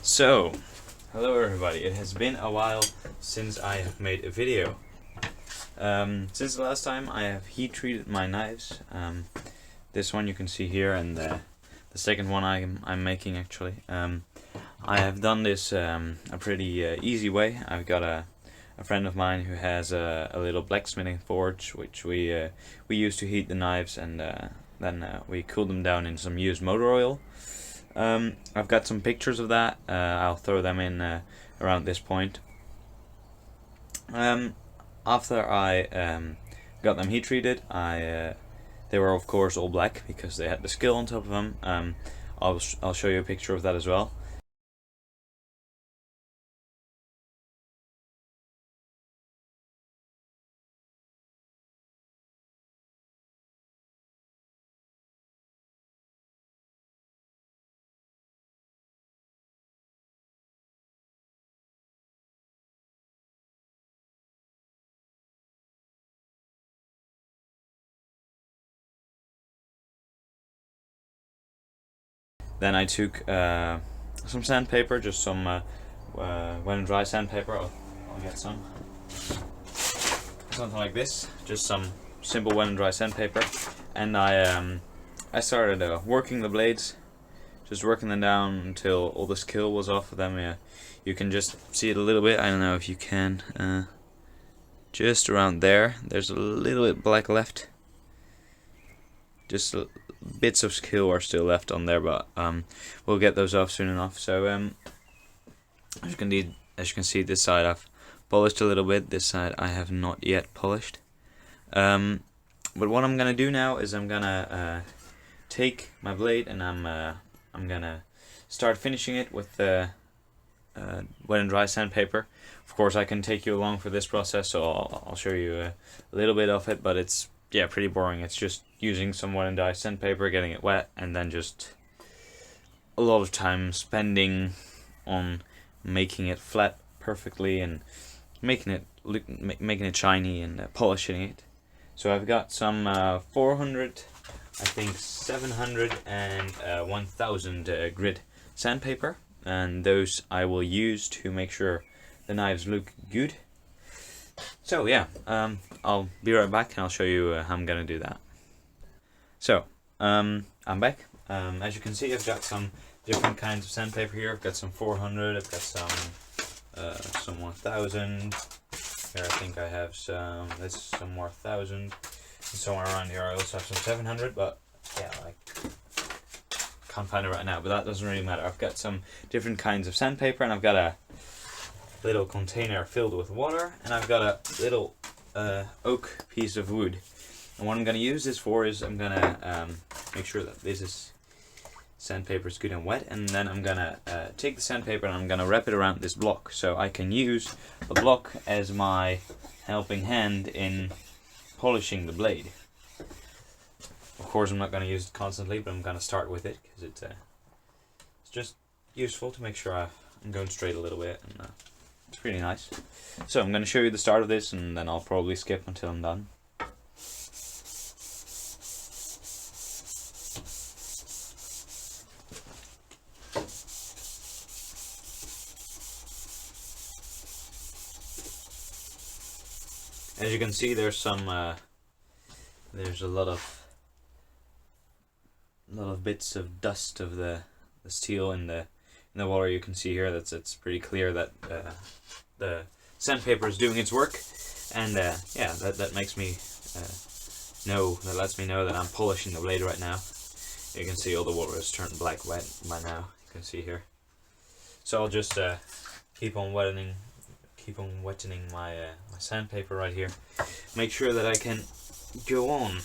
So, hello everybody. It has been a while since I have made a video. Since the last time I have heat treated my knives. This one you can see here, and the second one I'm making actually. I have done this a pretty easy way. I've got a friend of mine who has a little blacksmithing forge which we use to heat the knives, and then we cool them down in some used motor oil. I've got some pictures of that. I'll throw them in around this point. After I got them heat treated, they were of course all black because they had the skill on top of them. I'll show you a picture of that as well. Then I took some sandpaper, just some wet and dry sandpaper. I'll get some. Something like this, just some simple wet and dry sandpaper. And I started working the blades, just working them down until all the skill was off of them. Yeah, you can just see it a little bit. I don't know if you can. Just around there, there's a little bit black left. Just bits of skill are still left on there, but we'll get those off soon enough. So as you can see, this side I've polished a little bit. This side I have not yet polished. But what I'm gonna do now is I'm gonna take my blade and I'm gonna start finishing it with the wet and dry sandpaper. Of course, I can take you along for this process, so I'll show you a little bit of it, but it's pretty boring. It's just using some wet and dry sandpaper, getting it wet, and then just a lot of time spending on making it flat perfectly and making it shiny and polishing it. So I've got some 400, I think 700 and 1000 grit sandpaper, and those I will use to make sure the knives look good. So yeah, I'll be right back and I'll show you how I'm gonna do that. So I'm back. As you can see, I've got some different kinds of sandpaper here. I've got some 400. I've got some 1000. Here I think I have some more 1000. And somewhere around here I also have some 700. But yeah, I can't find it right now. But that doesn't really matter. I've got some different kinds of sandpaper, and I've got a little container filled with water, and I've got a little oak piece of wood. And what I'm going to use this for is I'm going to make sure that this sandpaper is good and wet, and then I'm going to take the sandpaper and I'm going to wrap it around this block, so I can use the block as my helping hand in polishing the blade. Of course, I'm not going to use it constantly, but I'm going to start with it because it's just useful to make sure I'm going straight a little bit, and it's pretty nice. So I'm going to show you the start of this, and then I'll probably skip until I'm done. As you can see, there's a lot of bits of dust of the steel in the water. You can see here that it's pretty clear that the sandpaper is doing its work, and yeah, that makes me that lets me know that I'm polishing the blade right now. You can see all the water has turned black wet by now. You can see here. So I'll just keep on wetting my my sandpaper right here. Make sure that I can go on.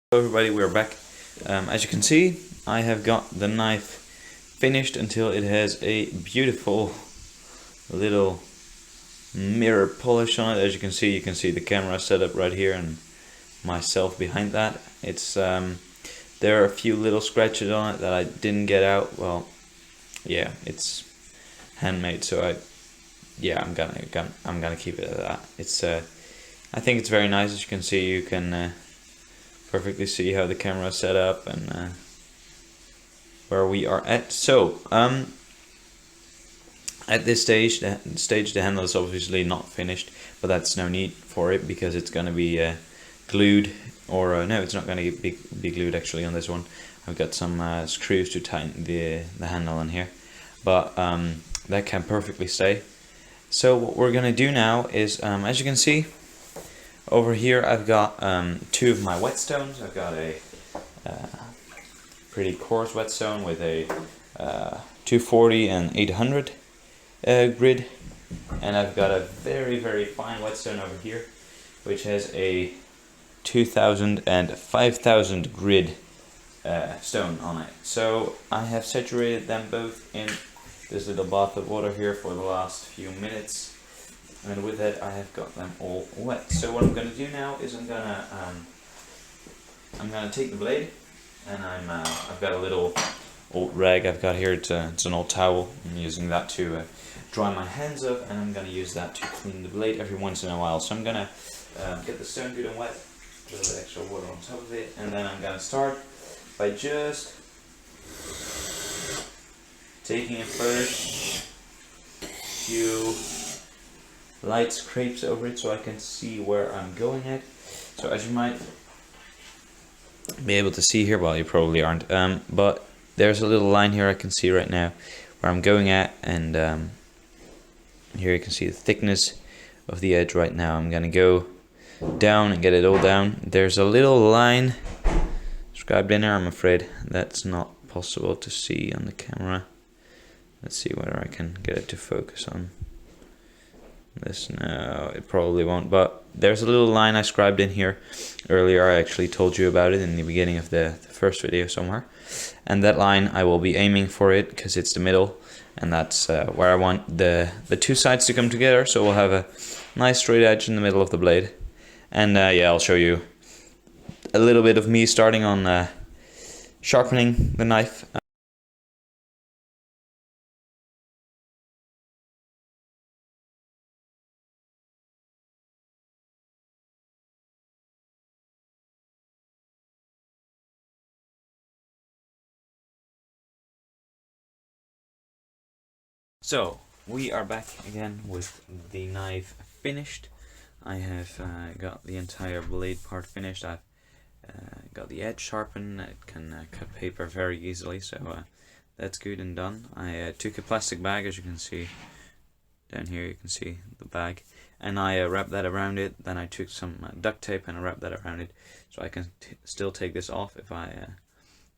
Hello everybody, we're back. As you can see, I have got the knife finished until it has a beautiful little mirror polish on it. As you can see the camera set up right here and myself behind that. It's there are a few little scratches on it that I didn't get out. Well, yeah, it's handmade, so I yeah, I'm gonna keep it at that. It's I think it's very nice. As you can see, you can perfectly see how the camera is set up and where we are at. So at this stage, the handle is obviously not finished, but that's no need for it because it's gonna be glued, or no, it's not gonna be glued actually on this one. I've got some screws to tighten the handle in here, but that can perfectly stay. So what we're gonna do now is, as you can see over here, I've got two of my whetstones. I've got a pretty coarse whetstone with a 240 and 800 grid, and I've got a very fine whetstone over here, which has a 2000 and 5000 grid stone on it. So I have saturated them both in this little bath of water here for the last few minutes, and with that I have got them all wet. So what I'm going to do now is I'm gonna take the blade, and I've got a little old rag I've got here. It's an old towel. I'm using that to dry my hands up, and I'm gonna use that to clean the blade every once in a while. So I'm gonna get the stone good and wet, a little bit extra water on top of it, and then I'm gonna start by just taking a first few light scrapes over it so I can see where I'm going at. So as you might be able to see here, well, you probably aren't, but there's a little line here I can see right now where I'm going at, and here you can see the thickness of the edge right now. I'm gonna go down and get it all down. There's a little line scribed in there. I'm afraid that's not possible to see on the camera. Let's see whether I can get it to focus on this. No, it probably won't, but there's a little line I scribed in here earlier. I actually told you about it in the beginning of the first video somewhere, and that line I will be aiming for it because it's the middle, and that's where I want the two sides to come together, so we'll have a nice straight edge in the middle of the blade. And yeah, I'll show you a little bit of me starting on sharpening the knife. So we are back again with the knife finished. I have got the entire blade part finished. I've got the edge sharpened. It can cut paper very easily, so that's good and done. I took a plastic bag, as you can see down here. You can see the bag, and I wrapped that around it. Then I took some duct tape and I wrapped that around it, so I can still take this off if I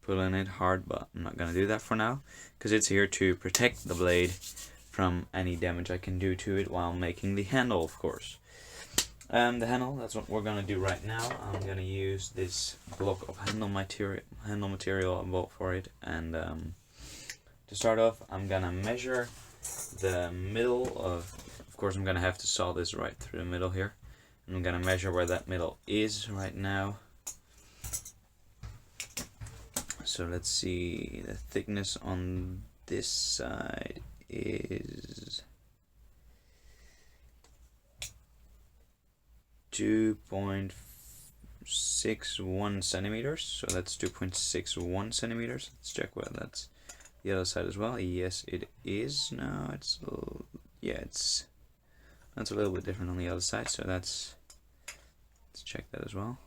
pull in it hard, but I'm not going to do that for now because it's here to protect the blade from any damage I can do to it while making the handle, of course. The handle, that's what we're going to do right now. I'm going to use this block of handle material I bought for it, and to start off I'm going to measure the middle of course I'm going to have to saw this right through the middle here. I'm going to measure where that middle is right now. So let's see, the thickness on this side is 2.61 centimeters. So that's 2.61 centimeters. Let's check whether that's the other side as well. Yes, it is. No, it's yeah, that's a little bit different on the other side. So let's check that as well.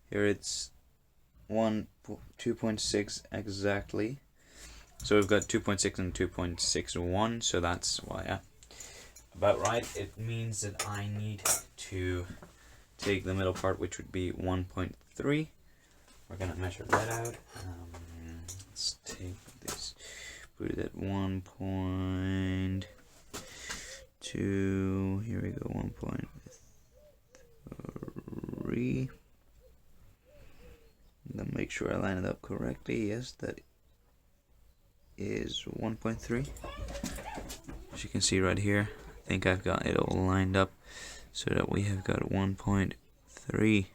Here it's 2.6 exactly. So we've got 2.6 and 2.61, so that's why about right. It means that I need to take the middle part, which would be 1.3. We're gonna measure that out. Let's take this, put it at 1.2. Here we go, 1.3. Then make sure I line it up correctly. Yes, that is 1.3. As you can see right here, I think I've got it all lined up so that we have got 1.3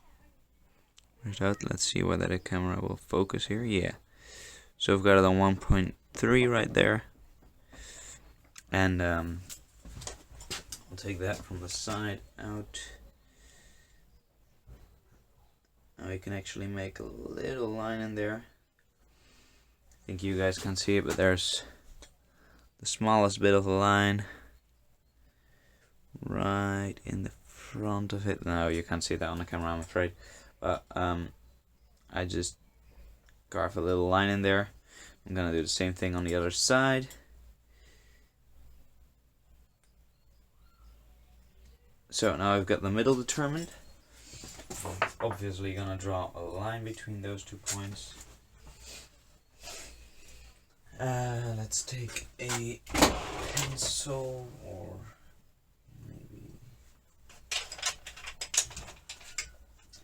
right out. Let's see whether the camera will focus here. Yeah, so I've got it on 1.3 right there, and I'll take that from the side out. Now we can actually make a little line in there. I think you guys can see it, but there's the smallest bit of the line right in the front of it. No, you can't see that on the camera, I'm afraid. But I just carve a little line in there. I'm gonna do the same thing on the other side. So now I've got the middle determined. I'm obviously gonna draw a line between those 2 points. Let's take a pencil, or maybe,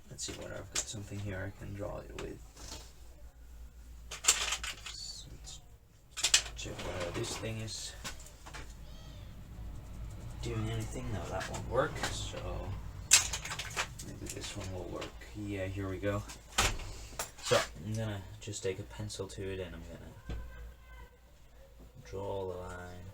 let's see whether I've got something here I can draw it with. Let's check whether this thing is doing anything. No, that won't work, so maybe this one will work. Yeah, here we go. So I'm gonna just take a pencil to it and I'm gonna draw the line.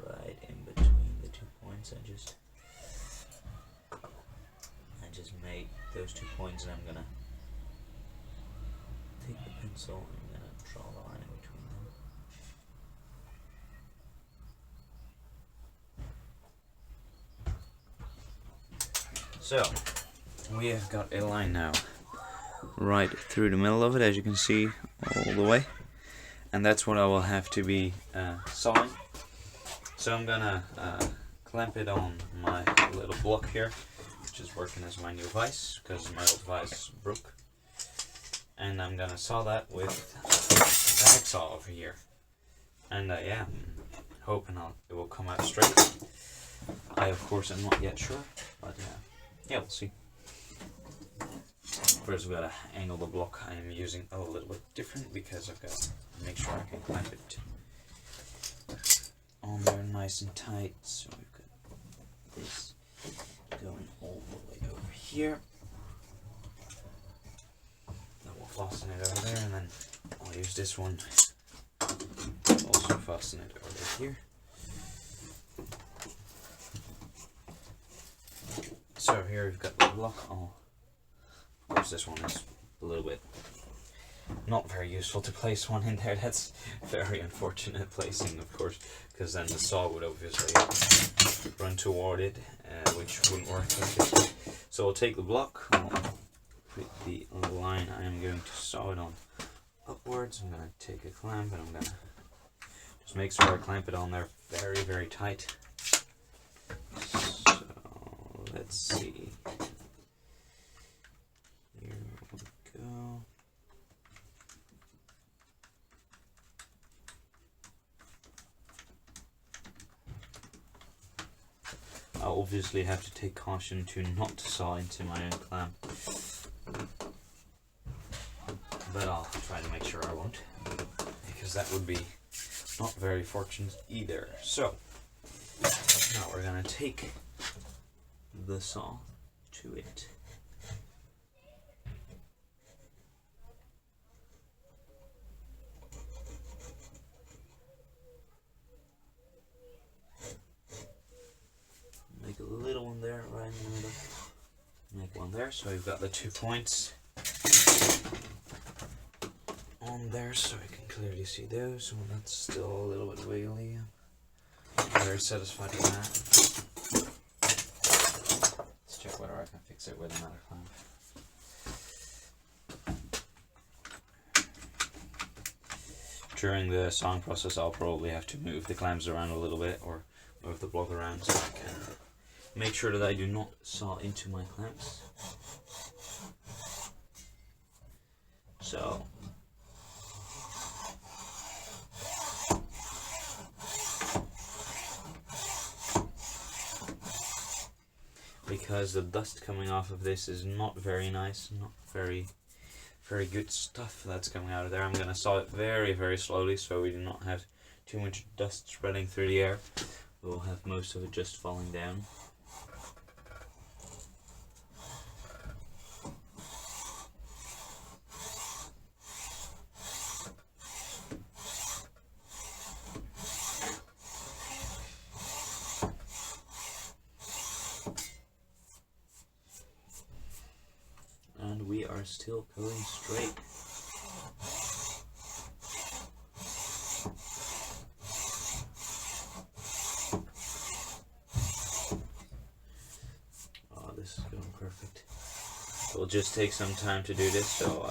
Right in between the 2 points. I just made those 2 points, and I'm gonna take the pencil and I'm gonna draw the line in between them. So we have got a line now right through the middle of it, as you can see, all the way, and that's what I will have to be sawing. So I'm gonna clamp it on my little block here, which is working as my new vise because my old vise broke, and I'm gonna saw that with a hacksaw over here. And yeah, I'm hoping it will come out straight. I of course am not yet sure, but yeah, we'll see. First we've got to angle the block I am using a little bit different because I've got to make sure I can clamp it on there nice and tight. So we've got this going all the way over here. Then we'll fasten it over there, and then I'll use this one also fasten it over here. So here we've got the block. Of course this one is a little bit not very useful to place one in there. That's very unfortunate placing, of course, because then the saw would obviously run toward it, which wouldn't work obviously. So I'll take the block, I'll put the line I am going to saw it on upwards. I'm going to take a clamp and I'm going to just make sure I clamp it on there very, very tight. So let's see. Here we go. I obviously have to take caution to not saw into my own clamp, but I'll try to make sure I won't, because that would be not very fortunate either. So now we're gonna take the saw to it. Make a little one there, right in the middle. Make one there, so we've got the 2 points on there, so I can clearly see those. So that's still a little bit wiggly. I'm very satisfied with that. Let's check whether I can fix it with another clamp. During the sawing process, I'll probably have to move the clamps around a little bit, or move the block around, so I can make sure that I do not saw into my clamps. So because the dust coming off of this is not very nice, not very good stuff that's coming out of there, I'm going to saw it very, very slowly so we do not have too much dust spreading through the air. We'll have most of it just falling down. we are still going straight. Oh, this is going perfect. It will just take some time to do this, so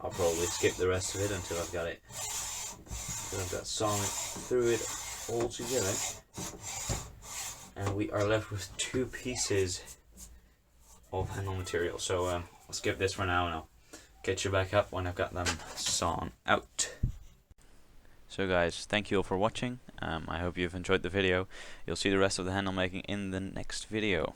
I'll probably skip the rest of it until I've got it. Until I've got sawn it through it all together. And we are left with 2 pieces of handle material. So I'll skip this for now and I'll get you back up when I've got them sawn out. So guys, thank you all for watching. I hope you've enjoyed the video. You'll see the rest of the handle making in the next video.